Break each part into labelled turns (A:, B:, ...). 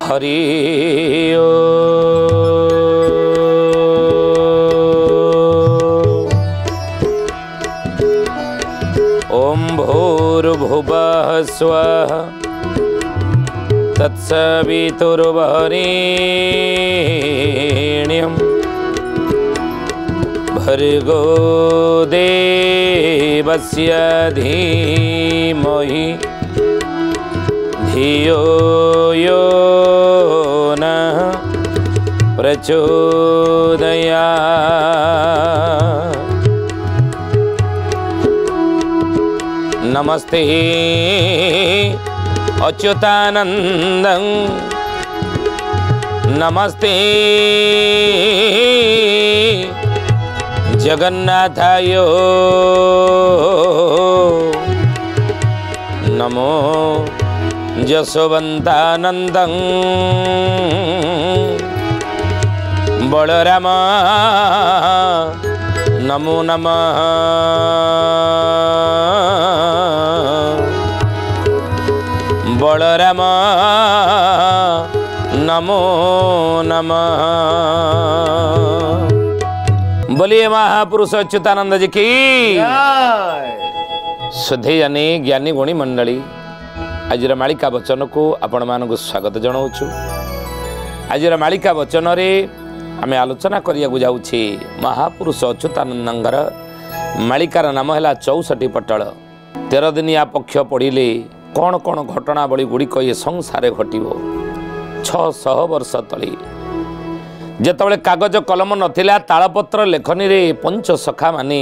A: हरि ओम भूर्भुवः स्वः तत्सवितुर्वरेण्यं भर्गो देवस्य धीमहि धियो यो नः प्रचोदयात्। नमस्ते अच्युतानंदं नमस्ते जगन्नाथाय नमो यशोवन्तानन्दं बलराम नमो नमः बलराम नमो नमः। बोलिए महापुरुष अच्युतानंद जी की श्रद्धेय ज्ञानी गुणी मंडली आज मालिका वचन को आपण मानक स्वागत जनाऊँ। आज मालिका वचन रे आम आलोचना करिया जाऊे महापुरुष अच्युतानंदर मालिकार नाम है 64 पटल। 13 दिनिया पक्ष पढ़िले कौन कौन घटनावली गुड़िक ये संसार घटव 600 वर्ष तले जितेबाला कागज कलम नथिला तालपत्र लेखनी रे पंच सखा माने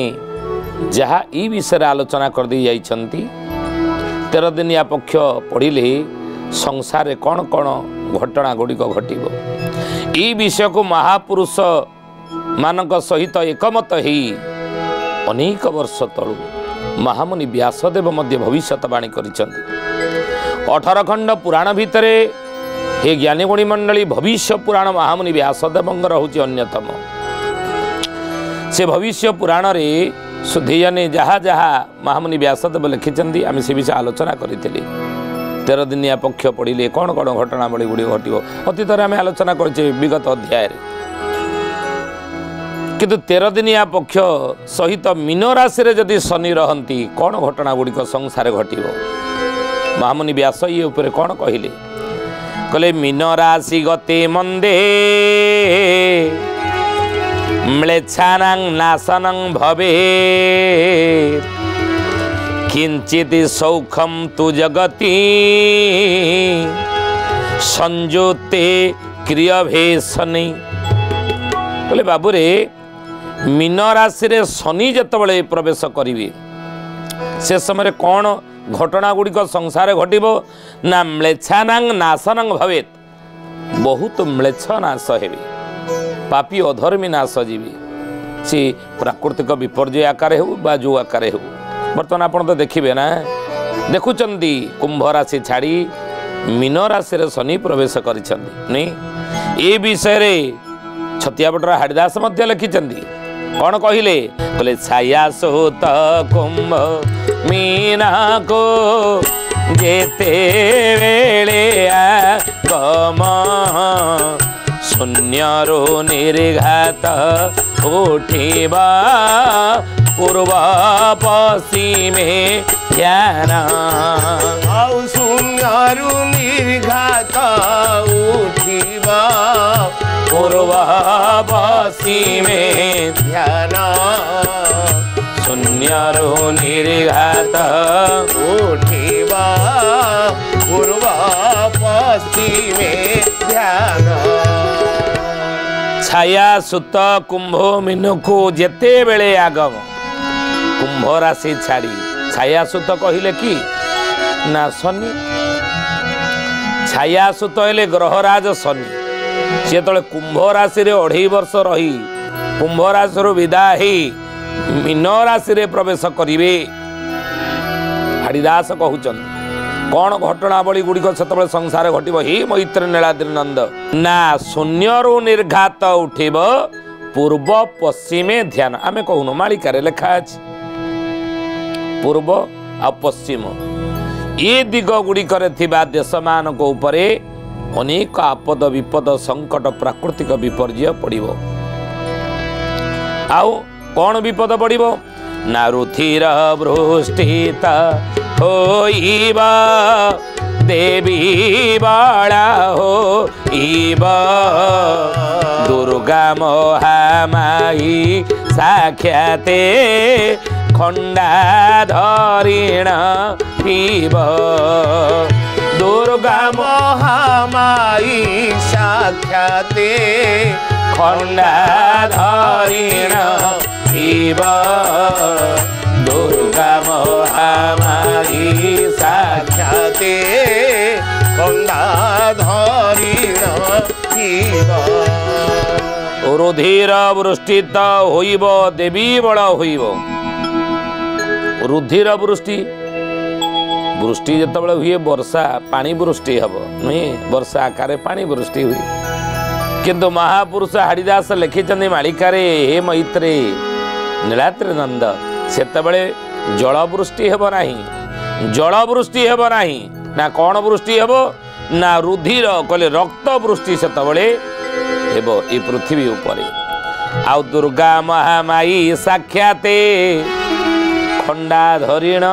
A: जहा ई विषय आलोचना कर दी जाइछंती। 13 दिनिया पक्ष पढ़िले संसार कौन कौन घटना गुड़िक घटव ई विषय को महापुरुष मानक सहित एकमत ही अनेक वर्ष तलू महामुनि व्यासदेव मध्य भविष्यवाणी करिसेंती। 18 खंड पुराण भितर हे ज्ञानी गुणी मंडली भविष्य पुराण महामुनि व्यासदेवंगर होची अन्यतम। से भविष्य पुराण रे सुधीयने जहा जहा महामुनि व्यासदेव लिखिचंती आम से विषय आलोचना करिथिले। 13 दिनिया पक्ष पढ़िले कौन कौन घटनावली गुड़ी घटव अतीत आम आलोचना करे विगत अध्याय किंतु 13 दिनिया पक्ष सहित मीन राशि जदि शनि रहंती कौन घटना गुड़िक संसार घटव महामुनि व्यास ये उपरे कौन कहले कहले मीन राशि गते मंदे म्लेच्छानां नाशनं भवे किंचित सौखम तु जगति संजुते क्रियभेषणी। कहले बाबू रे मीन राशि रे शनि जतबले प्रवेश करिवे से समय कौन घटना गुड़िक संसार घटव ना म्लेच्छानां नाशनं भवेत बहुत म्लेच्छ नाश हेबे पापी अधर्मी नाश जीवे सी प्राकृतिक विपर्यय आकार हो बा जो आकार हो। बर्तमान आप तो देखिए ना देखुंती कुंभ राशि छाड़ी मीन राशि रे शनि प्रवेश करिसेंती ए विषय रे छतियापटर हाड़ीदास लिखिंट कौन कहले कहले छाया सोत कुंभ मीना को जेते वेले आगम शून्यरो निर्घात उठिबा पूर्व पश्चिमे ध्यान
B: शून्यरो निर्घात उठिबा
A: पूर्व पश्चिमे
B: ध्यान
A: शून्यरो निर्घात
B: उठिबा पूर्व पश्चिमे ध्यान।
A: छाया सुत कुंभ मीन को जेते बेले आगम कुंभ राशि छाड़ी छाया सुत कहले कि ना शनि छाया सुत हेले ग्रहराज शनि सी तो कुंभ राशि रे 2.5 वर्ष रही कुंभ राशि विदाय मीन राशि रे प्रवेश करिवे। हरिदास कहउचन कौन घटनावली गुड़िक से संसार घटव ही मैत्री नीलाद्री नंद ना शून्यरु निर्घात उठिब पूर्व पश्चिमे ध्यान आमे कहून मालिकार लेखा अछि पूर्व आ पश्चिम ये दिग गुड़िक देश मान उपरे अनेक आपद विपद संकट प्राकृतिक विपर्य पड़ो आउ कौन विपद पड़ो ना रुधिर वृष्टिता होइबा देवी बाला होइबा दुर्गा महामाई साक्षाते खंडा धरिण पीब दुर्गा
B: महामाई साक्षाते
A: खंडा धरिण पीब दुर्गा महामाई
B: साक्षाते खंडा धरिण पीब
A: रुधिर वृष्टित होइब देवी बल होइब रुधिर वृष्टि वृष्टि जिते हुए वर्षा पानी वृष्टि हम नुहे वर्षा आकार पानी वृष्टि हुए किंतु महापुरुष हाड़ीदास लिखिं मालिकारे हे मैत्रे नीलाद्रि नंद सेतबले जलवृष्टि हेब नाही जलवृष्टि हेब नाही ना कौन वृष्टि हेब ना रुधिर कहले रक्त वृष्टि सेतबले हेब ए पृथ्वी उपरे आउ दुर्गा महामाई साक्षाते खंडा धरिण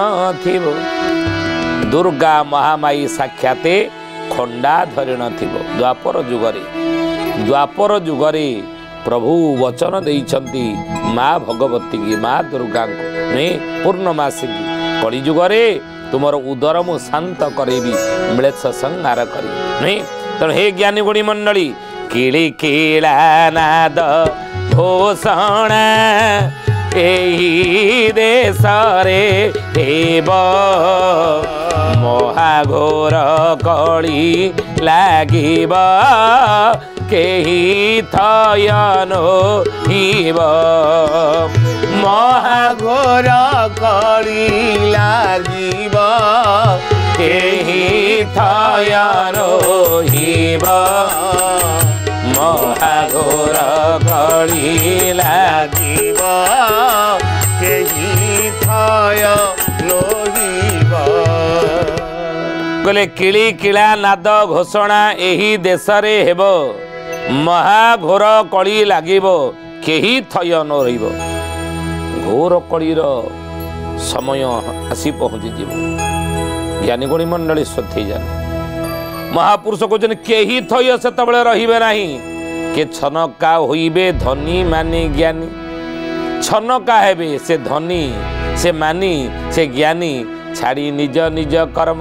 A: थिब दुर्गा महामाई साक्षाते खंडा धरिण थिब द्वापर जुगरे प्रभु वचन देइछंती माँ भगवती की माँ दुर्गा ने पूर्णमासी की कली जुगरे तुमर उदर मु शांत करेबी मिलेछ संहार करी नहीं तेणु हे ज्ञानी गुणी मंडली किली किला नाद घोषणा एही देशरे हेब महाघोर कली लागिब केही थयनो हिब
B: महाघोर कली लागिब
A: केही थयनो हिब महाघोर कली
B: लागिब केही थयनो हिब
A: कहले किली किला नाद घोषणा एही देशरे हेब महाघोर कली लागिब केही थय न रहिब घोर कलीर समय आसी पहुँची जीव ज्ञानी गुणी मंडली श्रद्धे जाने महापुरुष कहते केही थय सेतबेले रहिबे नाही के छनका होइबे धनी मानी ज्ञानी छनका हेबे से धनी से मानी से ज्ञानी छाड़ी निज निज कर्म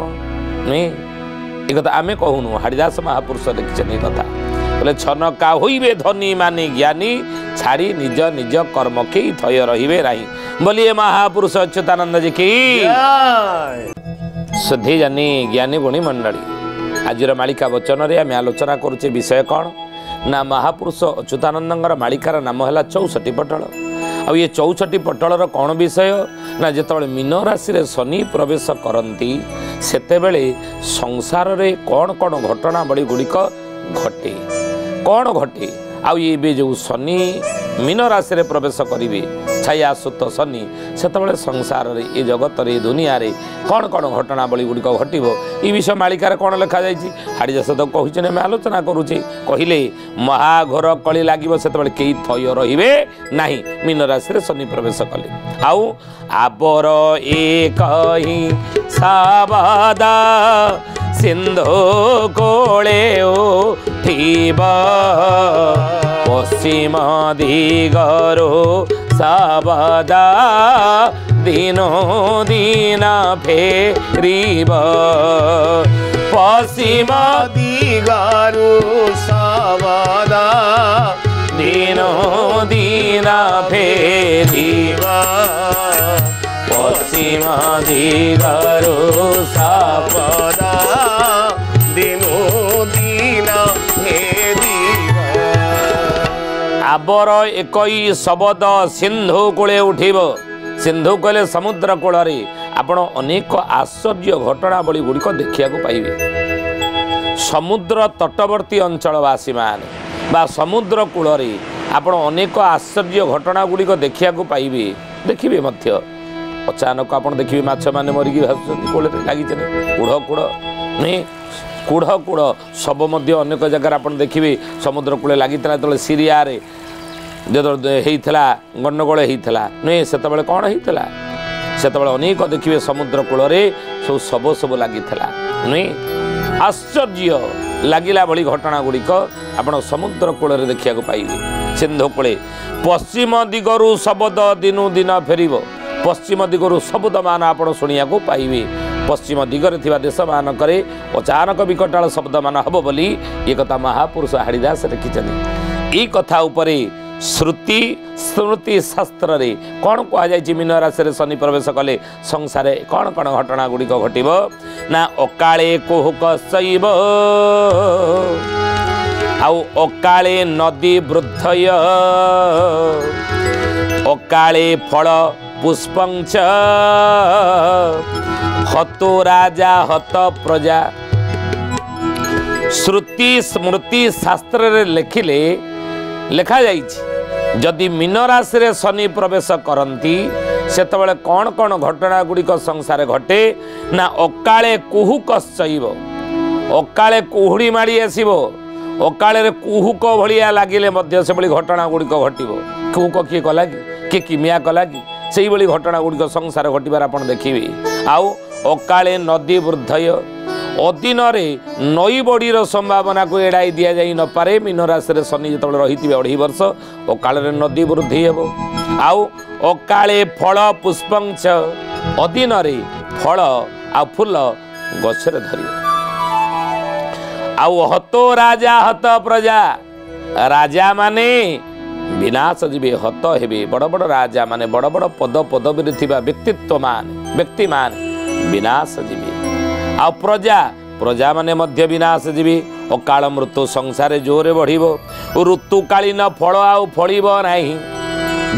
A: नहीं एक कथा आमे कहूनु हाड़ीदास महापुरुष लिखिछन कथा बोले छनका होइबे धनी मानी ज्ञानी छाड़ी निज निज कर्म के थय रहिबे नाही बोलिए महापुरुष अच्युतानंद जी की श्रद्धे जानी ज्ञानी गुणी मंडली आज मालिका वचन रे आम आलोचना करुचे विषय कौन ना महापुरुष अच्युतानंद मालिकार नाम है 64 पटल आ ये 64 पटलर कौन विषय ना जिते मीन राशि रे शनि प्रवेश करती सेतेबेले संसार रे कौन कौन घटना बड़ी गुड़िक घटे कौन घटे आउ ये जो शनि मीन राशि रे प्रवेश करेंगे छाया सुत शनि सेतबेले संसार रे ये जगत रे दुनिया रे कौन कौन घटना बड़ी गुड़िक घटो ये विषय मालिकार कौन लिखा जाइए हाड़ीदास तो कहते आम आलोचना करुचे कहले महाघोर कली लगे से कई थय रे ना मीन राशि रे शनि प्रवेश कले आउ आबर एक ही साबद सिंधु कोले उठिब पश्चिम दिगरो साबदा दिनो दिन फेरिब पश्चिम
B: दिगरो साबदा
A: दिनो दिन फेरिब पश्चिम दिगरो
B: साबदा दिनो दिन फेरिब
A: आबर एकई शबद सिंधु कूले उठिब सिंधु कहले समुद्र कूल आपण अनेक आश्चर्य घटनावली गुड़िक देखा पाइबे समुद्र तटवर्ती अंचलवासी मान बा समुद्र कूल आपण अनेक आश्चर्य घटना गुड़िक देखा पाइबे देखिए अचानक आप देखिए माछ मैंने मरिकी भाषुच्च कूल लगी कूढ़ कूढ़ नहीं कूढ़ कूढ़ सब अनेक जगार आप देखिए समुद्र कूले लगी जो सीरिया जो होता गंडगोल होता नुहे से कौन होता से अनेक देखिए समुद्र कूल सब शब सब लगी नुहे आश्चर्य लगिला भली घटना गुड़िक आप समुद्र कूल देखा पाइबे सिंधु कूले पश्चिम दिगरु शब्द दिनु दिन फेर पश्चिम दिगरु शब्द मान आप शुणा पाइबे पश्चिम दिगरे थिबा देश मानक अचानक विकटाल शब्द मान हम बोली ये कथा महापुरुष हाड़ीदास लिखिछन। ई कथा उपरे श्रुति स्मृति शास्त्र रे कौन कहुई मीन राशि शनि प्रवेश कले संसार कौन कौन घटना गुड़िक घटब ना अकाले कुहुक शैव आउ अकाले नदी वृद्धय अकाले फल पुष्पंच हतो राजा हत प्रजा। श्रुति स्मृति शास्त्र रे लिखिले लिखा जाइछि जदि मीन राशि रे शनि प्रवेश करती सेतबेले कौन कौन घटना गुड़िक संसार घटे ना अकाले कुहुकश्चैव अकाले कुहुड़ी माड़ी आसीबो अकाले कुहुक भलिया लागिले मध्य से घटना गुड़िक घटिबो कुहुक किए कला कि किमिया कला कि से ही घटना गुड़िक संसार घटबार आप देखिए आउ अकाले नदी वृद्धय अधीन नई बड़ीर संभावना को एड़ाई दि जाई न पारे मीन राशि शनि जो रही 2.5 वर्ष अकाले नदी वृद्धि हेबो आउ अकाले फल पुष्पंच अधीन फल आ फूल गछरे धरिबो आउ हतो राजा हत प्रजा राजा माने विनाश जीवे हत हेबे बड़ बड़ राजा माने बड़ बड़ पद पदवी थिबा व्यक्तित्व मान व्यक्ति मान विनाश जीवे आ प्रजा प्रजा माने मध्य विनाश जीवी अकाल मृत्यु संसार जोरे बढ़िबो ऋतुकालीन फल आउ फलिबो नाही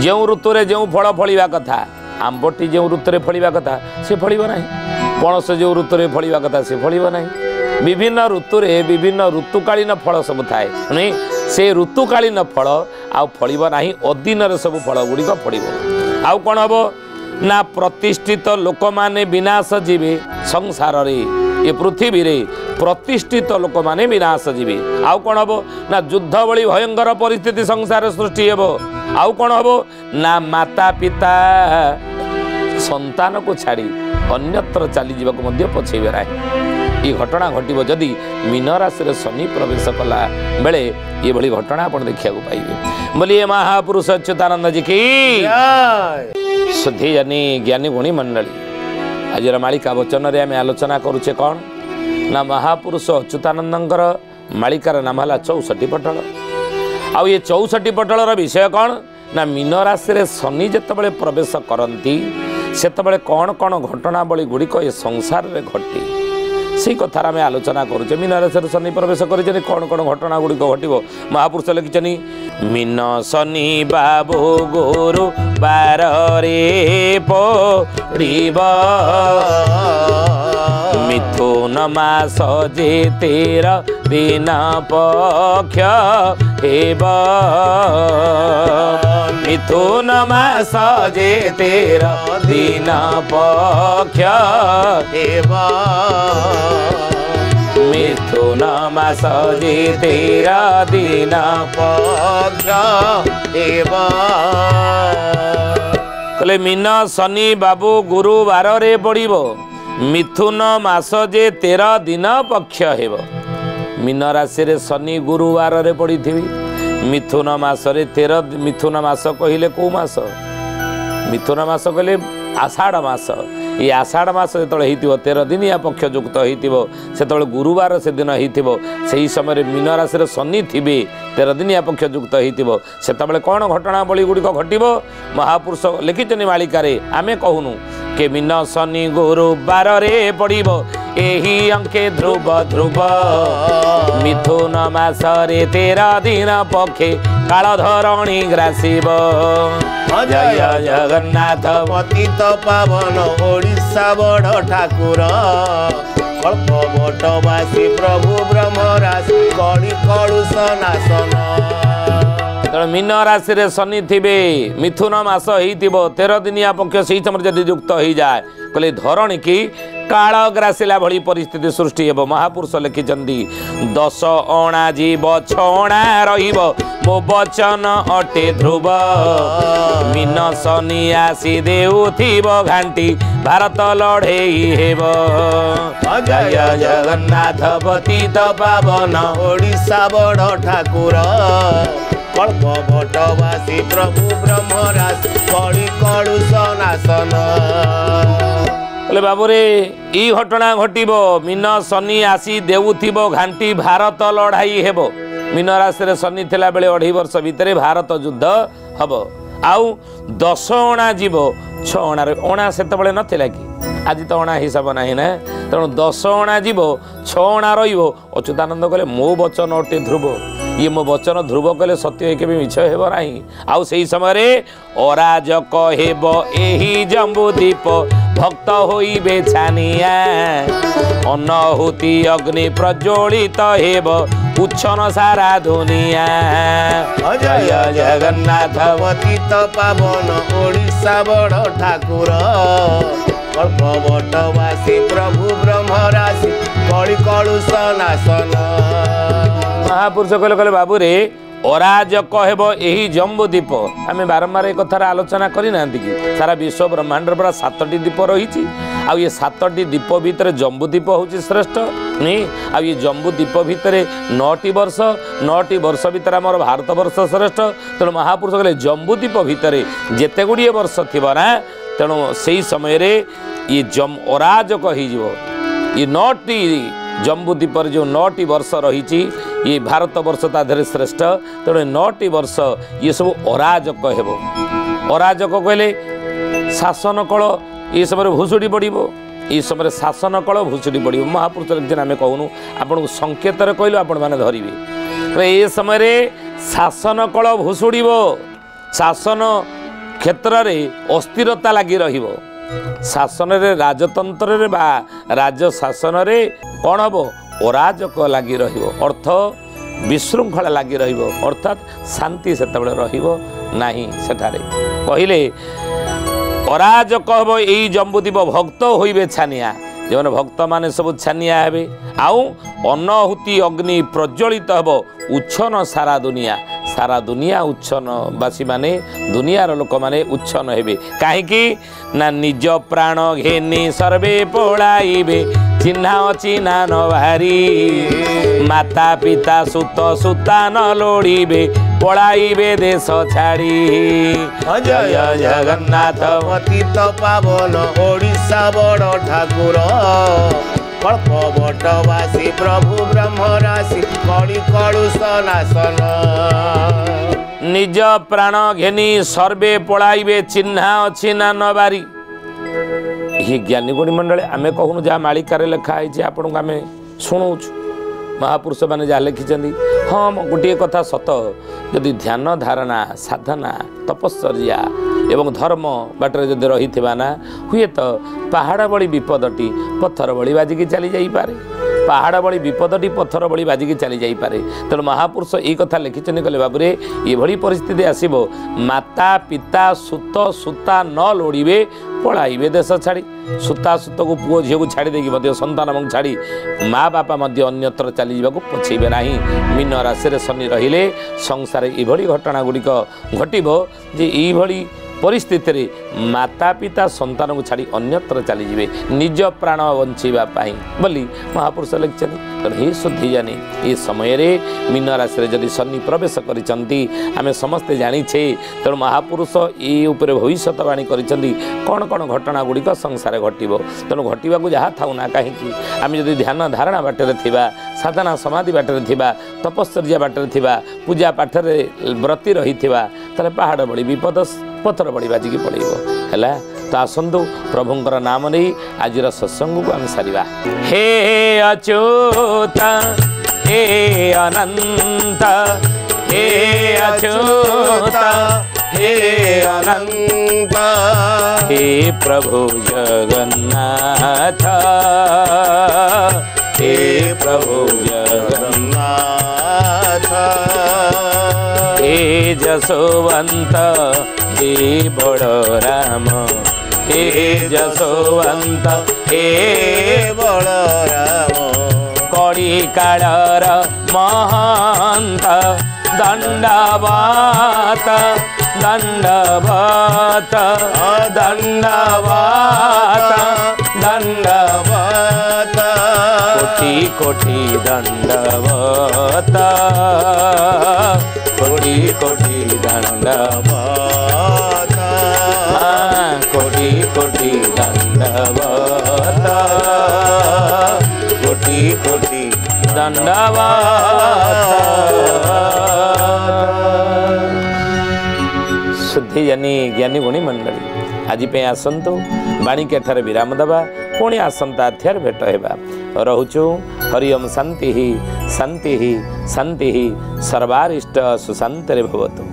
A: जो ऋतुरे जो फल फलिबा कथा आंबटी जो ऋतुरे फलिबा कथा से फलिबो नाही पणस जो ऋतुरे फलिबा कथा से फलिबो नाही विभिन्न ऋतुरे विभिन्न ऋतुकालीन फल सब थाए नहीं से ऋतुकालीन फल आउ फलिबो नाही अधीन सब फल गुड़िक फलिबो आउ कौन हम ना प्रतिष्ठित लोक माने विनाश जीवे संसार रे ये पृथ्वी रे प्रतिष्ठित लोक माने विनाश जीवे आउ कौन हम ना युद्ध भली भयंकर परिस्थिति संसार सृष्टि हेबो आउ कौन हम ना माता पिता संतान को छाड़ी अन्यत्र चली जावाक मध्य पछेबे नाही ये घटना घटिबो जदि मीन राशि शनि प्रवेश कला बेले ये भली घटना आप देखा पाइबे। बोलिए महापुरुष अच्युतानंद जी की शुद्धि जानी ज्ञानी गुणी मंडली आज मालिका वचन रे आम आलोचना करुचे कौन ना महापुरुष अच्युतानंदर मालिकार नाम है 64 पटल आउ ये 64 पटलर विषय कौन ना मीन राशि शनि जितेबाला प्रवेश करती सेतबेले कौन कौन घटनावली गुड़िक ये संसार रे घटी से कथार आम आलोचना करुचे मीन राशि शनि प्रवेश कर कौन कौन घटना गुड़िक घटो महापुरुष लिखिं मीन शनि बाबू गुरु बार रे पड़िब मिथुन मास जे 13 दिन पक्ष हेब मिथुन मास जे 13 दिन पक्ष हेब मिथुन मास जे 13 दिन पक्ष हेब कहले मीन शनि बाबू गुरुवार रे पड़िब मिथुन मास जे 13 दिन पक्ष हेब मीन राशि रे शनि गुरुवार रे पड़ी थी मिथुन मास रे 13 मिथुन मास कहले कौ मास मिथुन मास कहले आषाढ़ मास ये आषाढ़ मास जो 13 दिन या पक्ष युक्त होते गुरुवार से दिन हो समय मीन राशि शनि थे 13 दिन या पक्ष युक्त होते कौन घटनावली गुड़िक घटब महापुरुष लिखिं मालिकार आमे कहूनु के मीन शनि गुरुवार रे पड़िब एही अंके ध्रुव ध्रुव मिथुन मास रे 13 दिन पक्षे काल धरणी ग्रासीब जय जगन्नाथ
B: पतित पावन ओडिशा बड़ ठाकुर कल्प बटवासी प्रभु ब्रह्मराशि कड़ी कलुष नाशन
A: तेणु मीन राशि रे शनि थिबे मिथुन मास होइतिबो 13 दिनिया पक्ष सही समय जदि युक्त हो जाए कहले धरणी की कालग्रासिला भली परिस्थिति सृष्टि हेब महापुरुष लिखिचंदी 10 अणा जीव 6 अणा रहिब मो वचन अटे ध्रुव मीन शनि आसी देउथिब घांटी भारत लड़ेई हेब
B: जय जगन्नाथ पतित पावन ओडिशा बड़ ठाकुर कल्प भट्टवासी प्रभु ब्रह्मराज कड़ी कलुष नाशन
A: बोले बाबू रे ई घटना घटिब मीन शनि आसी देउथिब घांटी भारत लड़ाई हेब मीन राशि रे शनि थिला बेले 2.5 वर्ष भितरे भारत युद्ध हब आउ 10 अणा जीव 6 अणा रे अणा सेते बेले नथिला कि आज तो अणा हिसाब नाही ना तेणु 10 अणा जीव 6 अणा रहिबो अच्युतानंद कहले मो वचन अटे ध्रुव ये मो वचन ध्रुव कहले सत्य के मिछ हेब नाही आउ सेही समय रे अराजक हेब एही जम्बूद्वीप भक्त होइबे छानिया अनहुति अग्नि प्रज्वलित हेब उच्छन सारा दुनिया
B: जय जगन्नाथ पतित पावन ओडिशा बड़ ठाकुर कल्प भट्टवासी प्रभु ब्रह्मराशि कड़ी कलुष नाशन
A: महापुरुष कहले कहले बाबू रे अराजक हेब एही जम्बूद्वीप आम बारंबार एक कथार आलोचना करना कि सारा विश्व ब्रह्मांड पूरा 7टी द्वीप रही आ ये 7टी द्वीप भितर जम्बूद्वीप हूँ श्रेष्ठ नहीं आ ये जम्बूद्वीप भितर 9टी वर्ष भितर आम भारत वर्ष श्रेष्ठ तेणु महापुरुष कहले जम्बूद्वीप भितर जेते गुड़िए वर्ष थी ना तेणु से समय ये अराजक हो ये 9टी जम्बूद्वीप जो 9टी वर्ष रही ये भारत वर्ष ताधरे श्रेष्ठ तेणु 9टी वर्ष ये सब अराजक हेब अराजक कहले शासन कल ये समय भुशुड़ी पड़ो ये समय शासन कल भुशुड़ी पड़ो महापुरुष लिखिन आम कहूनु आपन संकेत कहलु आपण मैंने धरवे ये समय शासन कल भुशुड़ शासन क्षेत्र में अस्थिरता लगी रहिबो शासन रे राजतंत्र रे बा राजशासन रे कौन हम अराजक लगी रहिबो अर्थ विशृंखला लगी रहिबो अर्थात शांति सेतबेले रहिबो नाही सेठारे कहिले अराजक हम एई जम्बूद्वीप भक्त होइबे छानिया जो भक्त माने सब छानिया हेबे आउ अनहुति अग्नि प्रज्वलित हेब उच्छन सारा दुनिया उच्छनवासी माने दुनियार लोक माने उच्छन हेबे काहेकि ना निज प्राण घेनी सर्वे पळाइबे चिन्हा अचिन्हा न भारी माता पिता सुत सुता न लोड़ीबे पळाइबे देश छाड़ी
B: जय जगन्नाथ पतित पावन ओडिशा बड़ ठाकुर कल्प भट्टवासी प्रभु ब्रह्मराशि कड़ी कलुष नाशन
A: निज प्राण घेनी सर्वे पळाइबे चिन्हा अचिन्हा न बारी ये ज्ञानी गुणी मंडल आमे कहूनु जहाँ मालिकार लिखा है आपण आम शुणुचु महापुरुष मैंने जहाँ लिखिं हाँ गोटे कथा सत यदि ध्यान धारणा साधना तपस्या एवं धर्म बाटर जदि रही ना हुए तो पहाड़ बड़ी विपदटी पत्थर बड़ी बाजिकी चली जापे पहाड़ बड़ी विपदटी पत्थर बड़ी बाजिकी चली जापे तेणु महापुरुष ये कथा लिखिं कहले बाबूरे ये परिस्थिति आसब माता पिता सुत सुता न लोड़े पळाइबे देश छाड़ी सुता सुत को पुओ झील को छाड़ी देकी संतान छाड़ी माँ बापा अन्यत्र चली जावाक पछेबे नाही मीन राशि शनि रहिले संसार ये घटना गुड़िक घटब जे ये परिस्थिति रे माता पिता संतान को छाड़ी अन्यत्र चली जावे निज प्राण बंचाई बोली महापुरुष लिखिं तेणु ही शुद्धि जानी ये समय रे मीन राशि जदि शनि प्रवेश करिसंती आमे समस्ते जानिछे तेणु महापुरुष ये उपरे भविष्यवाणी करिसंती कौन कौन घटना गुड़िक संसार घटिबो तेणु घटिबाकू जहाँ थाउ ना कहीं आम जदि ध्यान धारणा बाटर थिबा साधना समाधि बाटर थिबा तपस्या बाटर थिबा पूजा पाठरे व्रती रही थिबा ताले पहाड़ बड़ी विपद पत्थर बड़ी बाजिकी पड़े है तो आसतु प्रभुंकर नाम नहीं आज सत्संग को आम सारिबा हे अच्युत हे अनंत हे अच्युत हे अनंत हे प्रभु जगन्नाथ हे प्रभु जगन्नाथ हे जसोवंत हे बलराम हे जसोवंत हे
B: बलराम
A: कड़ी कालर महंत दंडवत दंडवत दंडवत दंडवत कोटि कोटि दंडवत कोटि कोटि दंडवत कोटि कोटि दंडवत कोटि कोटि दंडवत। शुद्धिजनी ज्ञानी गुणी मंडली आज आसतु बाणी केठार विराम देवा पुणी आसंता अध्याय भेट होगा रोचु हरिओम शांति शांति शांति सर्वारिष्ट सुशांति भवतु।